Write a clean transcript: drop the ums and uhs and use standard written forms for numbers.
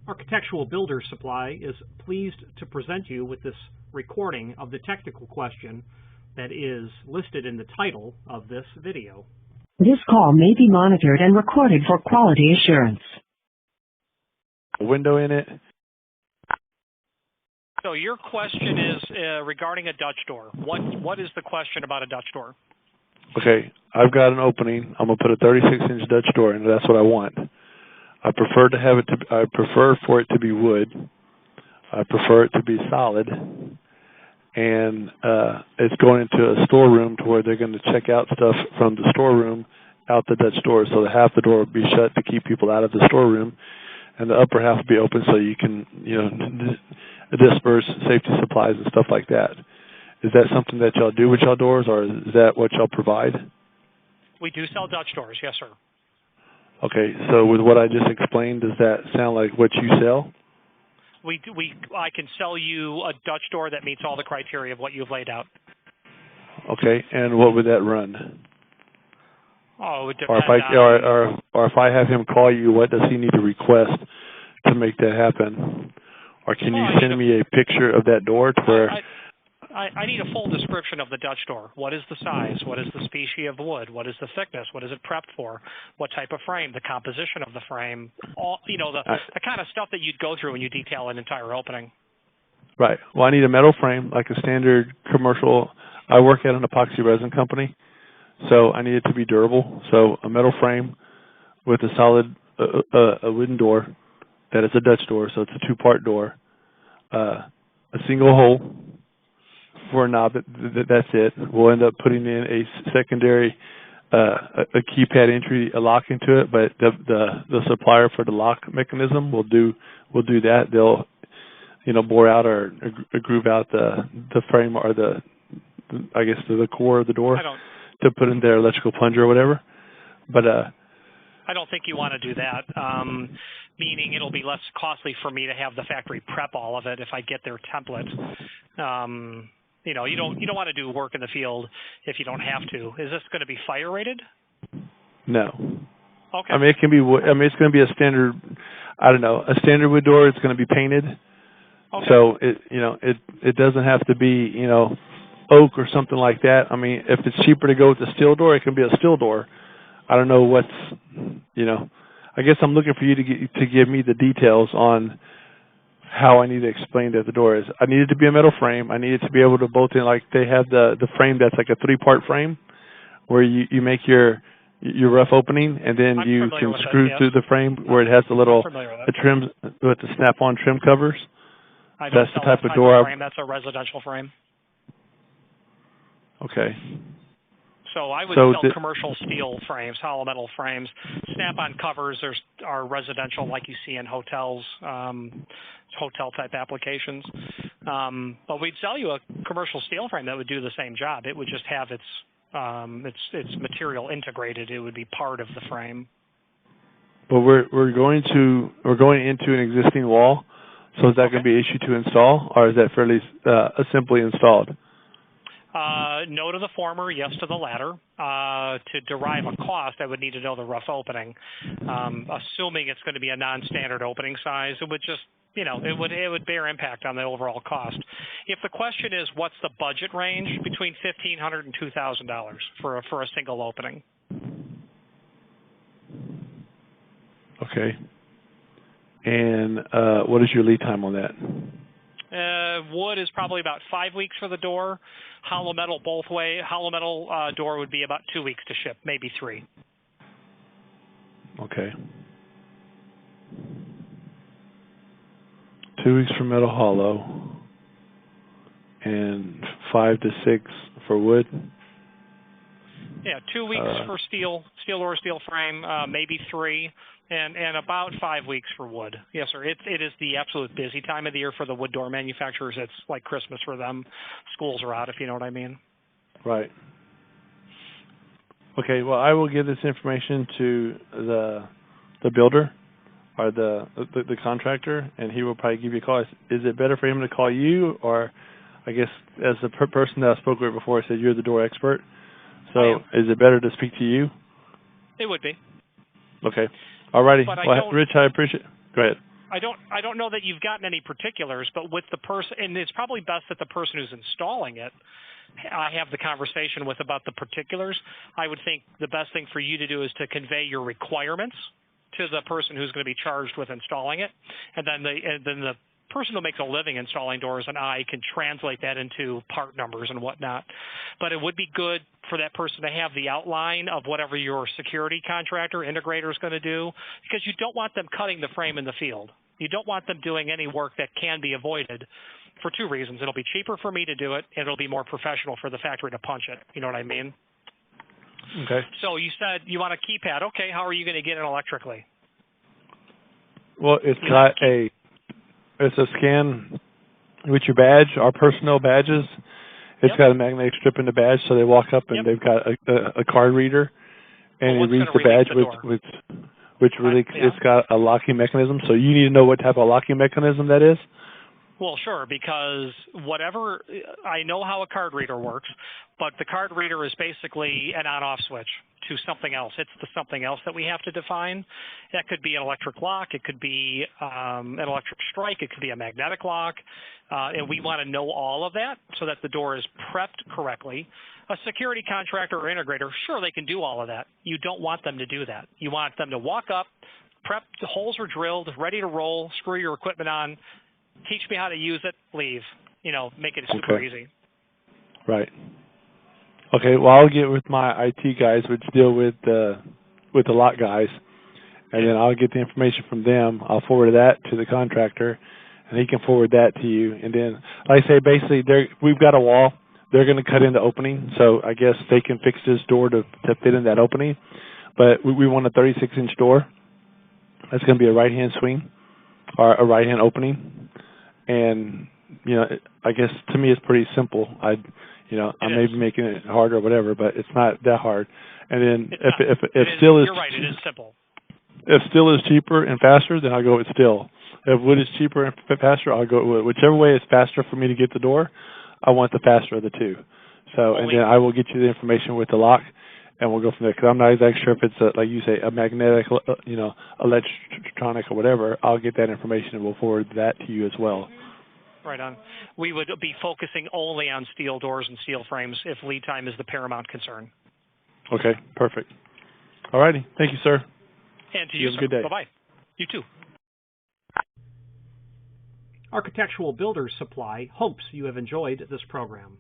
Architectural Builder Supply is pleased to present you with this recording of the technical question that is listed in the title of this video. This call may be monitored and recorded for quality assurance. A window in it. So your question is regarding a Dutch door. What is the question about a Dutch door? Okay, I've got an opening. I'm gonna put a 36-inch Dutch door in. That's what I want. I prefer for it to be wood. I prefer it to be solid, and it's going into a storeroom to where they're going to check out stuff from the storeroom out the Dutch door. So half the door will be shut to keep people out of the storeroom, and the upper half will be open so you can, disperse safety supplies and stuff like that. Is that something that y'all do with y'all doors, or is that what y'all provide? We do sell Dutch doors, yes, sir. Okay, so with what I just explained, does that sound like what you sell? I can sell you a Dutch door that meets all the criteria of what you've laid out. Okay, and what would that run? Oh, it would depend on... Or if I have him call you, what does he need to request to make that happen? Or can you send me a picture of that door to where... I need a full description of the Dutch door. What is the size? What is the species of wood? What is the thickness? What is it prepped for? What type of frame? The composition of the frame? All the kind of stuff that you'd go through when you detail an entire opening. Right. Well, I need a metal frame, like a standard commercial. I work at an epoxy resin company, so I need it to be durable. So a metal frame with a solid a wooden door that is a Dutch door, so it's a two-part door. A single hole for a knob, that's it. We'll end up putting in a secondary, a keypad entry, a lock into it, but the supplier for the lock mechanism will do that. They'll, bore out or groove out the frame or the core of the door to put in their electrical plunger or whatever. But I don't think you want to do that. Meaning it'll be less costly for me to have the factory prep all of it if I get their template. You don't want to do work in the field if you don't have to. Is this going to be fire rated? No. Okay. I mean, it can be. It's going to be a standard. A standard wood door. It's going to be painted. Okay. So it doesn't have to be oak or something like that. I mean, if it's cheaper to go with a steel door, it can be a steel door. I don't know what's. I guess I'm looking for you to give me the details on how I need to explain that the door is. I need it to be a metal frame. I need it to be able to bolt in, like they have the frame that's like a three-part frame where you make your rough opening and then you can screw through the frame where it has the little trim with the snap-on trim covers. That's the type of door. Frame. That's a residential frame. Okay. So I would sell commercial steel frames, hollow metal frames. Snap-on covers are residential, like you see in hotels, hotel-type applications. But we'd sell you a commercial steel frame that would do the same job. It would just have its material integrated. It would be part of the frame. But we're going into an existing wall, so is that going to be an issue to install, or is that fairly simply installed? No to the former, yes to the latter. To derive a cost, I would need to know the rough opening. Assuming it's going to be a non-standard opening size, it would just, it would bear impact on the overall cost. If the question is what's the budget range, between $1,500 and $2,000 for a single opening. Okay. And what is your lead time on that? Wood is probably about 5 weeks for the door. Hollow metal both way. Hollow metal door would be about 2 weeks to ship, maybe 3. Okay. 2 weeks for metal hollow, and 5 to 6 for wood. Yeah, 2 weeks for steel or steel frame, maybe 3. And about 5 weeks for wood. Yes, sir. It is the absolute busy time of the year for the wood door manufacturers. It's like Christmas for them. Schools are out, if you know what I mean. Right. Okay. Well, I will give this information to the builder or the contractor, and he will probably give you a call. Is it better for him to call you, or I guess as the person that I spoke with before said you're the door expert? So is it better to speak to you? It would be. Okay. All righty. Well, Rich, I appreciate it. Go ahead. I don't know that you've gotten any particulars, but with the person, and it's probably best that the person who's installing it, I have the conversation with about the particulars. I would think the best thing for you to do is to convey your requirements to the person who's going to be charged with installing it, and then the person who makes a living installing doors and I can translate that into part numbers and whatnot. But it would be good for that person to have the outline of whatever your security contractor, integrator is going to do, because you don't want them cutting the frame in the field. You don't want them doing any work that can be avoided for two reasons. It'll be cheaper for me to do it, and it'll be more professional for the factory to punch it. You know what I mean? Okay. So you said you want a keypad. Okay, how are you going to get it electrically? Well, it's a scan with your badge, our personnel badges. It's got a magnetic strip in the badge, so they walk up and they've got a card reader, and it reads the badge which really it's got a locking mechanism. So you need to know what type of locking mechanism that is. Well, sure, because whatever, I know how a card reader works, but the card reader is basically an on-off switch to something else. It's the something else that we have to define. That could be an electric lock. It could be an electric strike. It could be a magnetic lock. And we want to know all of that so that the door is prepped correctly. A security contractor or integrator, sure, they can do all of that. You don't want them to do that. You want them to walk up, prep, the holes are drilled, ready to roll, screw your equipment on, teach me how to use it, leave. You know, make it super easy. Right. Okay, well, I'll get with my IT guys, which deal with the lock guys, and then I'll get the information from them. I'll forward that to the contractor, and he can forward that to you. And then, like I say, basically, we've got a wall. They're going to cut in the opening, so I guess they can fix this door to fit in that opening. But we want a 36-inch door. That's going to be a right-hand swing or a right-hand opening. And, you know, I guess to me it's pretty simple. I may be making it hard or whatever, but it's not that hard. And then if steel is, you're right, it is simple. If steel is cheaper and faster, then I'll go with steel. If wood is cheaper and faster, I'll go with wood. Whichever way is faster for me to get the door, I want the faster of the two. So, and then I will get you the information with the lock, and we'll go from there. Because I'm not exactly sure if it's like you say, a magnetic, electronic or whatever. I'll get that information and we'll forward that to you as well. Right on. We would be focusing only on steel doors and steel frames if lead time is the paramount concern. Okay, perfect. All righty. Thank you, sir. And to you, have a good day. Bye-bye. You too. Architectural Builders Supply hopes you have enjoyed this program.